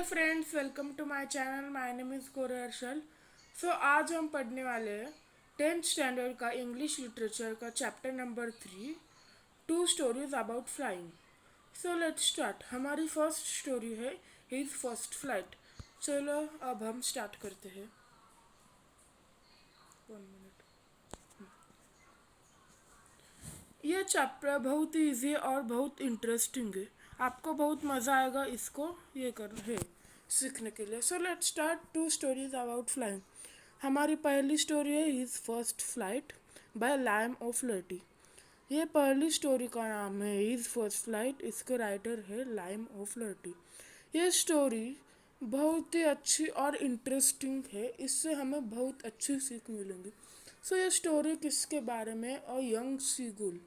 Friends, welcome to my channel. My name is Gaurav Arshal. So आज हम पढ़ने वाले हैं 10th स्टैंडर्ड का इंग्लिश लिटरेचर का chapter number 3, two stories about flying. So let's start. हमारी फर्स्ट स्टोरी है हिज फर्स्ट फ्लाइट। चलो अब हम स्टार्ट करते हैं। 1 मिनट। ये चैप्टर बहुत ही ईजी और बहुत इंटरेस्टिंग है। आपको बहुत मज़ा आएगा इसको ये कर है सीखने के लिए। So let's start two stories about flying. हमारी पहली स्टोरी है his first flight by Liam O'Flaherty. ये पहली स्टोरी का नाम है हिज फर्स्ट फ्लाइट। इसके राइटर है लाइम ऑफ लर्टी। ये स्टोरी बहुत ही अच्छी और इंटरेस्टिंग है। इससे हमें बहुत अच्छी सीख मिलेंगी। सो ये स्टोरी किसके बारे में? और यंग सीगुल।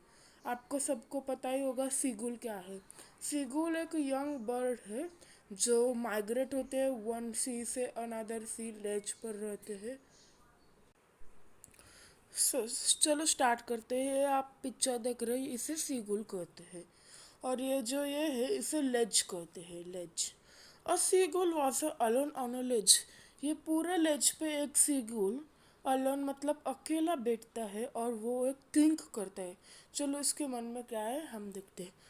आपको सबको पता ही होगा सीगुल क्या है। सीगुल एक यंग बर्ड है जो माइग्रेट होते हैं वन सी से अनदर सी, लेज पर रहते हैं। चलो स्टार्ट करते हैं। आप पिक्चर देख रहे हैं, इसे सीगुल कहते हैं। और ये है इसे लेज कहते हैं, लेज। और seagull was alone on a ledge. ये पूरे लेज पे एक सीगुल अलोन मतलब अकेला बैठता है और वो एक थिंक करता है। चलो इसके मन में क्या है हम देखते हैं।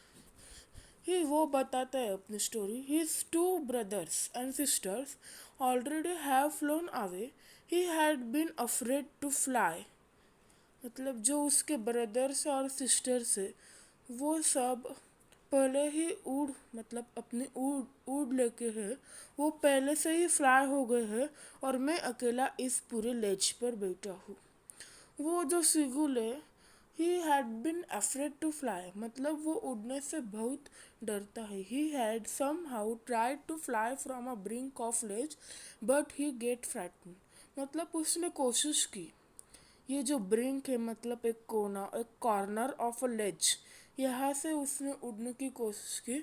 ही वो बताता है अपनी story. His two brothers and sisters already have flown away. He had been afraid to fly. मतलब जो उसके ब्रदर्स और सिस्टर्स है वो सब पहले ही उड़ मतलब अपनी उड़ उड़ लेके है। वो पहले से ही फ्लाई हो गए हैं और मैं अकेला इस पूरे लेज पर बैठा हूँ। वो जो सीगुल है he had been afraid to fly मतलब वो उड़ने से बहुत डरता है। He had somehow tried to fly from a brink of ledge but he get frightened. मतलब उसने कोशिश की। ये जो ब्रिंक है मतलब एक कोना, एक कॉर्नर ऑफ अ लेज, यहाँ से उसने उड़ने की कोशिश की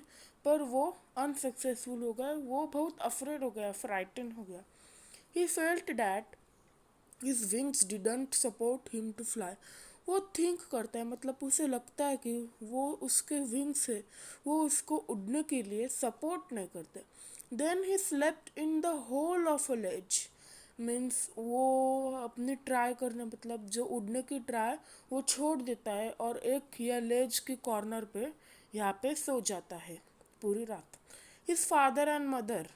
पर वो अनसक्सेसफुल हो गया। वो बहुत अफ्रेड हो गया, फ्राइटन हो गया। He felt that his wings didn't support him to fly. वो थिंक करता है मतलब उसे लगता है कि वो उसके विंग्स है वो उसको उड़ने के लिए सपोर्ट नहीं करते। Then he slept in the hole of a ledge. Means वो अपनी ट्राई करने मतलब जो उड़ने की ट्राई वो छोड़ देता है और एक या लेज की कॉर्नर पे यहाँ पे सो जाता है पूरी रात। His father and mother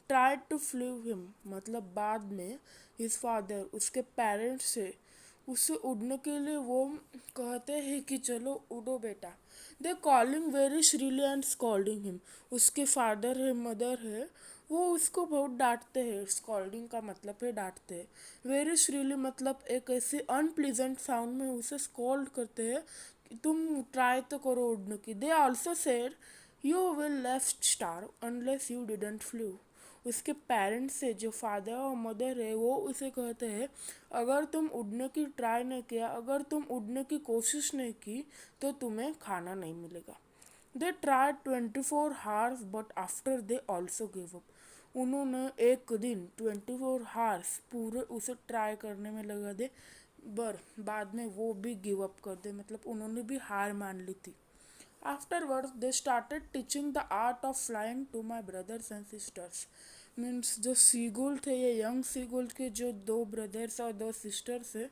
tried to flee him मतलब बाद में हिज फादर उसके पेरेंट्स से उससे उड़ने के लिए वो कहते हैं कि चलो उड़ो बेटा। They calling very shrilly and scolding him. उसके फादर है मदर है वो उसको बहुत डांटते हैं। स्कॉल्डिंग का मतलब है डांटते हैं। वेरी श्रीली मतलब एक ऐसे अनप्लीजेंट साउंड में उसे स्कॉल्ड करते हैं कि तुम ट्राई तो करो उड़ने की। They also said you will left star unless you didn't flu. उसके पेरेंट्स से जो फादर और मदर है वो उसे कहते हैं अगर तुम उड़ने की ट्राई नहीं किया, अगर तुम उड़ने की कोशिश नहीं की तो तुम्हें खाना नहीं मिलेगा। They try 24 hours but after they also give up. उन्होंने एक दिन 24 hours पूरे उसे ट्राई करने में लगा दे पर बाद में वो भी गिव अप कर दे मतलब उन्होंने भी हार मान ली थी। Afterwards, they started teaching the art of flying to my brothers and sisters. Means जो सीगुल थे, ये यंग सीगुल के जो दो ब्रदर्स और दो सिस्टर्स है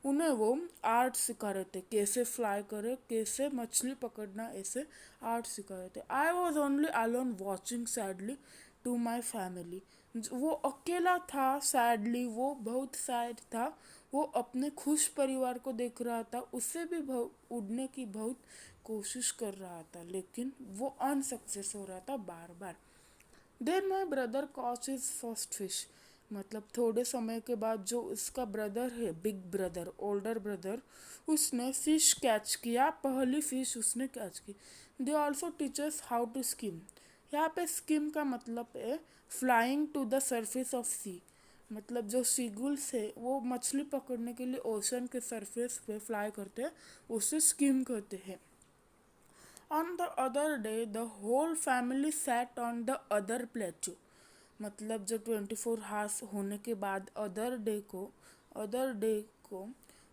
उन्हें वो आर्ट सिखा रहे थे, कैसे फ्लाई करे, कैसे मछली पकड़ना, ऐसे आर्ट सिखा रहे थे। I was only alone watching sadly to my family. वो अकेला था सैडली, वो बहुत सैड था। वो अपने खुश परिवार को देख रहा था। उससे भी उड़ने की बहुत कोशिश कर रहा था लेकिन वो अनसक्सेस हो रहा था बार बार। Then my brother caught his first fish. मतलब थोड़े समय के बाद जो उसका ब्रदर है, बिग ब्रदर, ओल्डर ब्रदर, उसने फिश कैच किया। पहली फिश उसने कैच की। They also teachers how to skim. यहाँ पे स्किम का मतलब है flying to the surface of sea. मतलब जो सीगुल्स है वो मछली पकड़ने के लिए ओशन के सरफेस पे फ्लाई करते हैं, उसे स्किम कहते हैं। On the other day, the whole family sat on the other plateau. मतलब जो 24 hours होने के बाद अदर डे को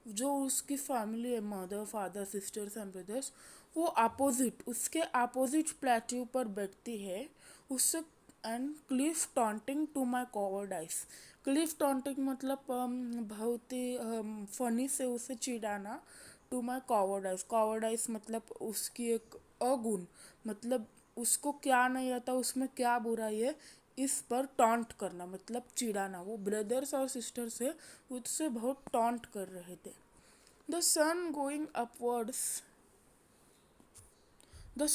जो उसकी फैमिली है, mother father sisters and brothers, वो अपोजिट उसके अपोजिट प्लेट्यू पर बैठती है। उससे and cliff taunting to my cowardice. Cliff taunting मतलब बहुत ही फनी से उसे चिढ़ाना. To my कॉवर्डाइस. कॉवर्डाइस मतलब उसकी एक अगुण, मतलब उसको क्या नहीं आता, उसमें क्या बुराई है, इस पर टॉन्ट करना मतलब चिढ़ाना. वो ब्रदर्स और सिस्टर से उससे बहुत टॉन्ट कर रहे थे. The sun going upwards. The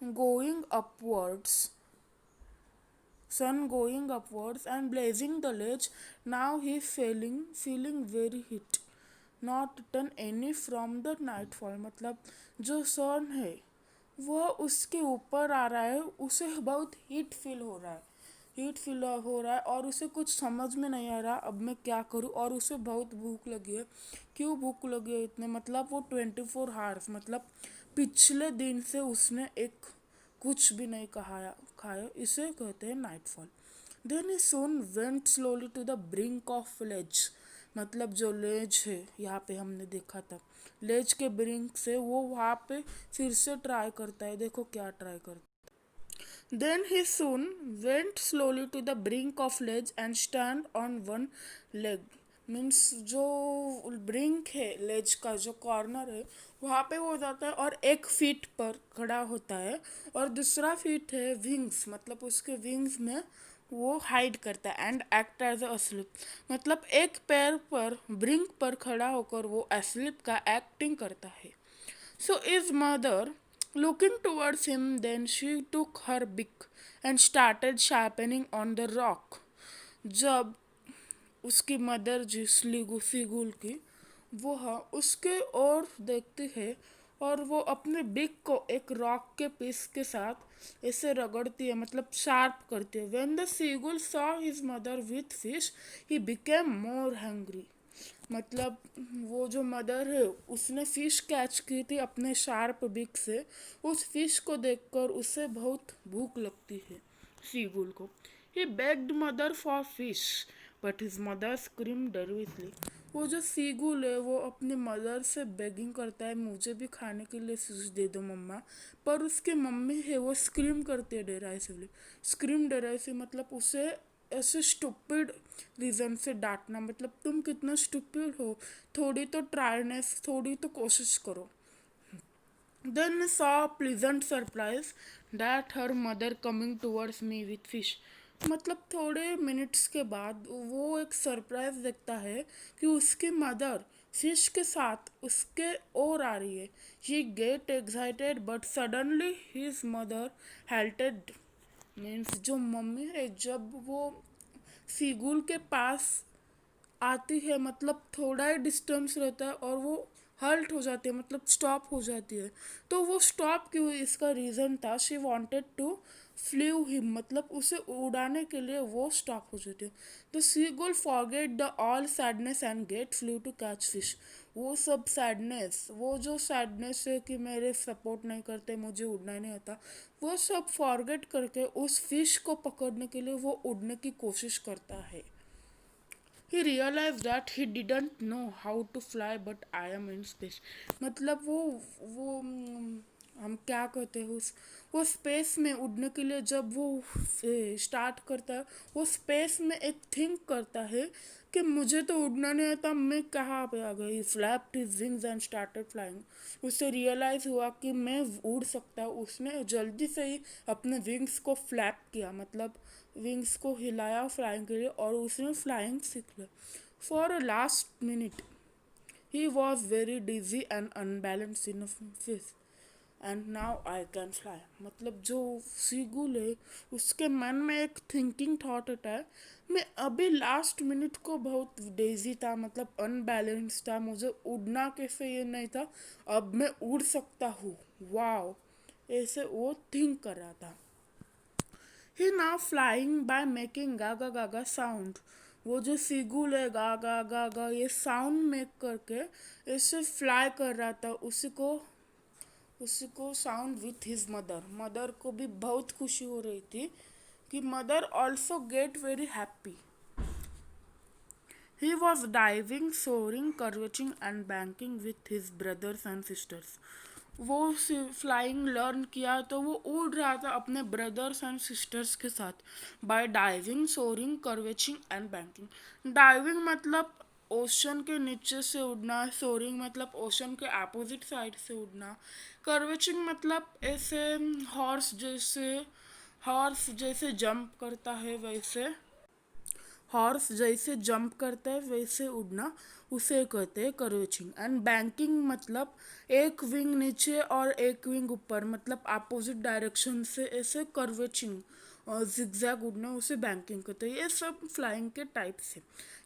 going upwards sun going upwards and blazing the ledge. Now he feeling very hit, not eaten any from the nightfall. मतलब जो सन है वह उसके ऊपर आ रहा है, उसे बहुत हीट फील हो रहा है और उसे कुछ समझ में नहीं आ रहा अब मैं क्या करूँ. और उसे बहुत भूख लगी है. क्यों भूख लगी है इतने, मतलब वो 24 आवर्स, मतलब पिछले दिन से उसने एक कुछ भी नहीं खाया. इसे कहते हैं nightfall. Then he soon went slowly to the brink of ledge. मतलब जो लेज है यहाँ पे हमने देखा था, लेज के ब्रिंक से वो वहाँ पे फिर से ट्राई करता है. देखो क्या ट्राई करता है. Then he soon went slowly to the brink of ledge and stand on one leg. Means जो ब्रिंक है, लेज का जो कॉर्नर है, वहाँ पे वो हो जाता है और एक फीट पर खड़ा होता है और दूसरा फीट है विंग्स, मतलब उसके विंग्स में वो हाइड करता है. एंड एक्ट एज अस्लीप, मतलब एक पैर पर ब्रिंक पर खड़ा होकर वो अस्लीप का एक्टिंग करता है. So his mother, looking towards him, then she took her beak and started sharpening on the rock. जब उसकी मदर जिसली गुफी गुल की वो उसके ओर देखती है और वो अपने बिक को एक रॉक के पीस के साथ ऐसे रगड़ती है, मतलब शार्प करती है. When the seagull saw his mother with fish, he became more hungry. मतलब वो जो मदर है उसने फिश कैच की थी अपने शार्प बिक से. उस फिश को देखकर उसे बहुत भूख लगती है सीगुल को. He begged mother for fish but his mother scream derisively. वो जो सीगुल है वो अपनी मदर से बेगिंग करता है, मुझे भी खाने के लिए फिश दे दो मम्मा. पर उसकी मम्मी है वो स्क्रीम करती है डेराइसिवली. स्क्रीम डेराइसिव मतलब उसे ऐसे स्टूपिड रीज़न से डांटना, मतलब तुम कितना स्टूपिड हो, थोड़ी तो ट्राईनेस, थोड़ी तो कोशिश करो. Then saw pleasant surprise that her mother coming towards me with fish. मतलब थोड़े मिनट्स के बाद वो एक सरप्राइज देखता है कि उसकी मदर फिश के साथ उसके और आ रही है. He get excited but suddenly his mother halted. Means जो मम्मी है जब वो सीगुल के पास आती है, मतलब थोड़ा ही डिस्टेंस रहता है और वो हल्ट हो जाती है, मतलब स्टॉप हो जाती है. तो वो स्टॉप क्यों हुई इसका रीज़न था she wanted to flee him, मतलब उसे उड़ाने के लिए वो स्टॉप हो जाती है. The seagull forget the all sadness and get flew to catch fish. वो सब सैडनेस, वो जो सैडनेस है कि मेरे सपोर्ट नहीं करते, मुझे उड़ना नहीं आता, वो सब फॉरगेट करके उस फिश को पकड़ने के लिए वो उड़ने की कोशिश करता है. He realized that he didn't know how to fly but I am in space. मतलब वो हम क्या कहते हैं उस वो स्पेस में उड़ने के लिए जब वो स्टार्ट करता है, वो स्पेस में एक थिंक करता है कि मुझे तो उड़ना नहीं आता, मैं कहाँ पे आ गई. Flapped his wings and started flying. उससे रियलाइज़ हुआ कि मैं उड़ सकता हूँ. उसने जल्दी से ही अपने विंग्स को फ्लैप किया, मतलब विंग्स को हिलाया फ्लाइंग के लिए और उसने फ्लाइंग सीख लिया. For a last minute he was very dizzy and unbalance in fish and now I can fly. मतलब जो सीगुल है उसके मन में एक थिंकिंग थॉट होता है, मैं अभी लास्ट मिनट को बहुत डेजी था, मतलब अनबैलेंस था, मुझे उड़ना कैसे ये नहीं था, अब मैं उड़ सकता हूँ, वाओ, ऐसे वो थिंक कर रहा था. He now flying by making gaga gaga sound. वो जो सीगुल है गागा गागा ये साउंड मेक करके ऐसे फ्लाई कर रहा था. उसी को sound with his mother. Mother को भी बहुत खुशी हो रही थी कि mother also get very happy. He was diving, soaring, curving and banking with his brothers and sisters. वो फ्लाइंग लर्न किया तो वो उड़ रहा था अपने ब्रदर्स एंड सिस्टर्स के साथ by diving, soaring, curvetting and banking. Diving मतलब ओशन के नीचे से उड़ना, सोरिंग मतलब ओशन के अपोजिट साइड से उड़ना, कर्वेचिंग मतलब ऐसे हॉर्स जैसे जंप करता है वैसे, हॉर्स जैसे जंप करता है वैसे उड़ना, उसे कहते हैं कर्वेचिंग। एंड बैंकिंग मतलब एक विंग नीचे और एक विंग ऊपर, मतलब अपोजिट डायरेक्शन से ऐसे कर्वेचिंग और जिगजैग उड़ना, उसे बैंकिंग कहते हैं। ये सब फ्लाइंग के टाइप्स है।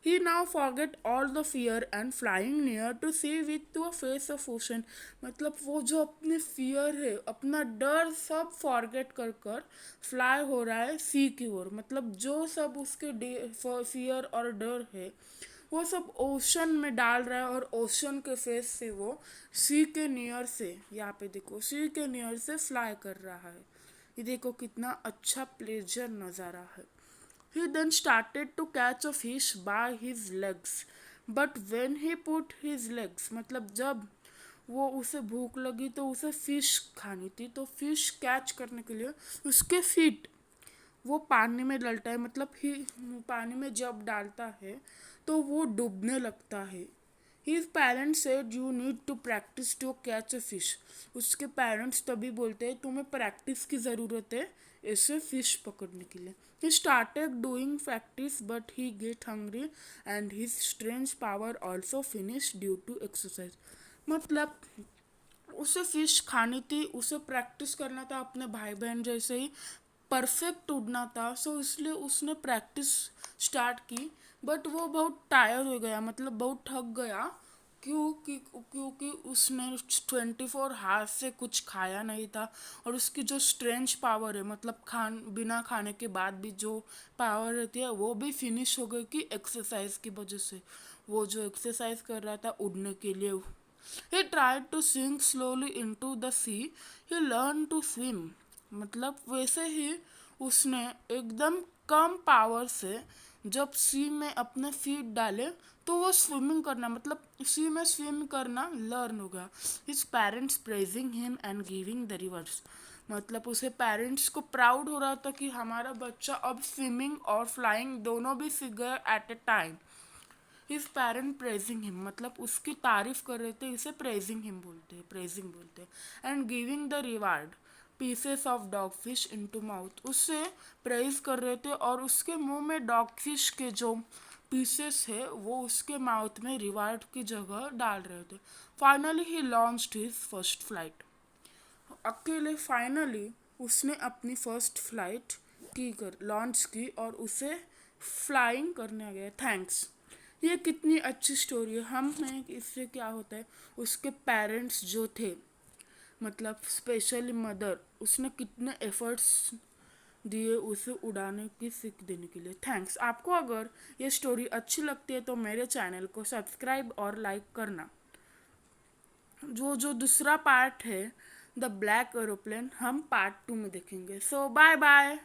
He now forgot all the fear and flying near to sea with to a face of ocean, मतलब वो जो अपने फियर है, अपना डर सब फॉरगेट कर कर फ्लाई हो रहा है सी की ओर, मतलब जो सब उसके फियर और डर है वो सब ओशन में डाल रहा है और ओशन के फेस से वो सी के नियर से, यहाँ पे देखो सी के नियर से फ्लाई कर रहा है। ये देखो कितना अच्छा प्लेजर नज़ारा है। He then started to catch a fish by his legs. But when he put his legs, मतलब जब वो उसे भूख लगी तो उसे फिश खानी थी, तो फिश कैच करने के लिए उसके फीट वो पानी में डलता है, मतलब ही पानी में जब डालता है तो वो डूबने लगता है। His parents said you need to practice to catch a fish. उसके पेरेंट्स तभी बोलते हैं तुम्हें प्रैक्टिस की ज़रूरत है ऐसे फिश पकड़ने के लिए। He started doing practice but he get hungry and his strange power also finished due to exercise. मतलब उसे फिश खानी थी, उसे प्रैक्टिस करना था अपने भाई बहन जैसे ही परफेक्ट उड़ना था, सो इसलिए उसने प्रैक्टिस स्टार्ट की। बट वो बहुत टायर हो गया, मतलब बहुत थक गया, क्योंकि उसने 24 हाथ से कुछ खाया नहीं था। और उसकी जो स्ट्रेंथ पावर है, मतलब बिना खाने के बाद भी जो पावर रहती है वो भी फिनिश हो गई कि एक्सरसाइज की वजह से। वो जो एक्सरसाइज कर रहा था उड़ने के लिए, he tried to sink slowly into the sea. He learned to swim. मतलब वैसे ही उसने एकदम कम पावर से जब सी में अपने फीट डाले तो वो स्विमिंग करना, मतलब सी में स्विम करना लर्न हो गया। His parents praising him and giving the reverse, मतलब उसे पेरेंट्स को प्राउड हो रहा था कि हमारा बच्चा अब स्विमिंग और फ्लाइंग दोनों भी सीख गया at a time. His parent praising him, मतलब उसकी तारीफ कर रहे थे, इसे प्रेजिंग हिम बोलते हैं, प्रेजिंग बोलते हैं। And giving the reward pieces of dog fish into mouth, उससे प्रेज कर रहे थे और उसके मुंह में डॉग फिश के जो पीसेस है वो उसके माउथ में रिवार्ड की जगह डाल रहे थे। Finally he launched his first flight. अकेले फाइनली उसने अपनी फर्स्ट फ्लाइट की कर लॉन्च की और उसे फ्लाइंग करने आ गया। थैंक्स। ये कितनी अच्छी स्टोरी है। हमें इससे क्या होता है, उसके पेरेंट्स जो थे, मतलब स्पेशली मदर, उसने कितने एफर्ट्स दिए उसे उड़ाने की सीख देने के लिए। थैंक्स। आपको अगर ये स्टोरी अच्छी लगती है तो मेरे चैनल को सब्सक्राइब और लाइक करना। जो जो दूसरा पार्ट है द ब्लैक एरोप्लेन हम पार्ट 2 में देखेंगे। सो बाय बाय।